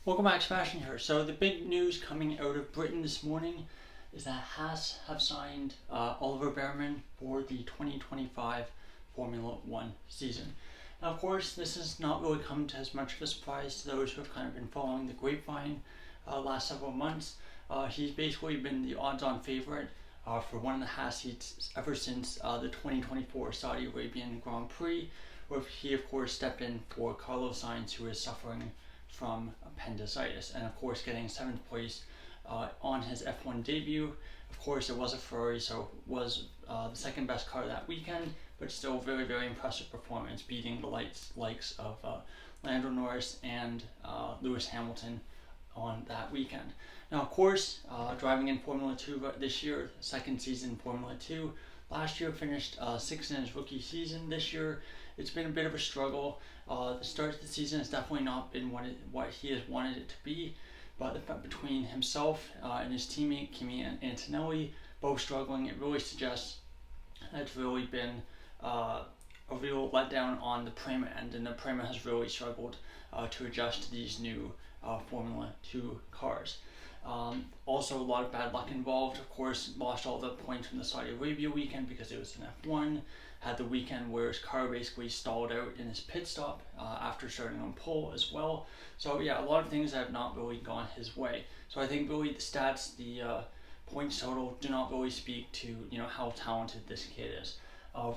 Welcome back to Fashion here. So the big news coming out of Britain this morning is that Haas have signed Oliver Bearman for the 2025 Formula One season. Now, of course, this has not really come to as much of a surprise to those who have kind of been following the grapevine last several months. He's basically been the odds-on favorite for one of the Haas seats ever since the 2024 Saudi Arabian Grand Prix, where he, of course, stepped in for Carlos Sainz, who is suffering from appendicitis, and of course getting 7th place on his F1 debut. Of course, it was a Ferrari, so it was the second best car that weekend, but still very, very impressive performance, beating the likes of Lando Norris and Lewis Hamilton on that weekend. Now, of course, driving in Formula 2 this year, second season in Formula 2. Last year finished sixth in his rookie season. This year, it's been a bit of a struggle. The start of the season has definitely not been what he has wanted it to be, but the fact between himself and his teammate Kimi Antonelli both struggling, it really suggests that it's really been a real letdown on the Prema end, and the Prema has really struggled to adjust to these new Formula 2 cars. Also, a lot of bad luck involved. Of course, lost all the points from the Saudi Arabia weekend because it was an F1. Had the weekend where his car basically stalled out in his pit stop after starting on pole as well. So yeah, a lot of things have not really gone his way. So I think really the stats, the points total, do not really speak to how talented this kid is.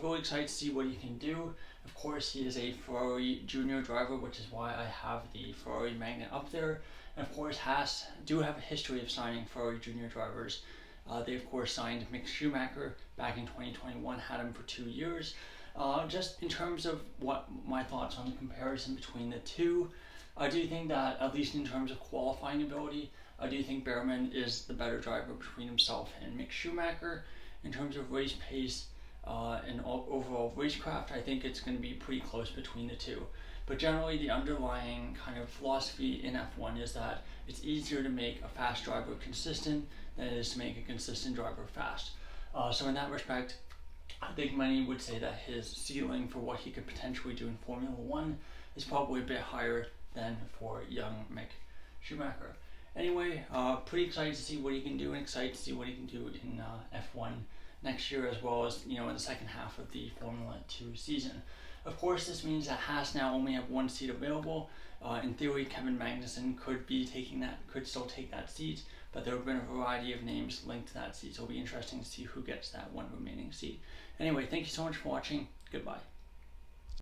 Really excited to see what he can do. Of course, he is a Ferrari junior driver, which is why I have the Ferrari magnet up there. And of course, Haas do have a history of signing Ferrari junior drivers. They of course signed Mick Schumacher back in 2021, had him for 2 years. Just in terms of what my thoughts on the comparison between the two, I do think that at least in terms of qualifying ability, I do think Bearman is the better driver between himself and Mick Schumacher. In terms of race pace and overall racecraft, I think it's going to be pretty close between the two. But generally, the underlying kind of philosophy in F1 is that it's easier to make a fast driver consistent than it is to make a consistent driver fast. So in that respect, I think many would say that his ceiling for what he could potentially do in Formula One is probably a bit higher than for young Mick Schumacher. Anyway, pretty excited to see what he can do, and excited to see what he can do in F1 next year, as well as in the second half of the Formula 2 season. Of course, this means that Haas now only have one seat available. In theory, Kevin Magnussen could still take that seat, but there have been a variety of names linked to that seat, so it'll be interesting to see who gets that one remaining seat. Anyway, thank you so much for watching. Goodbye.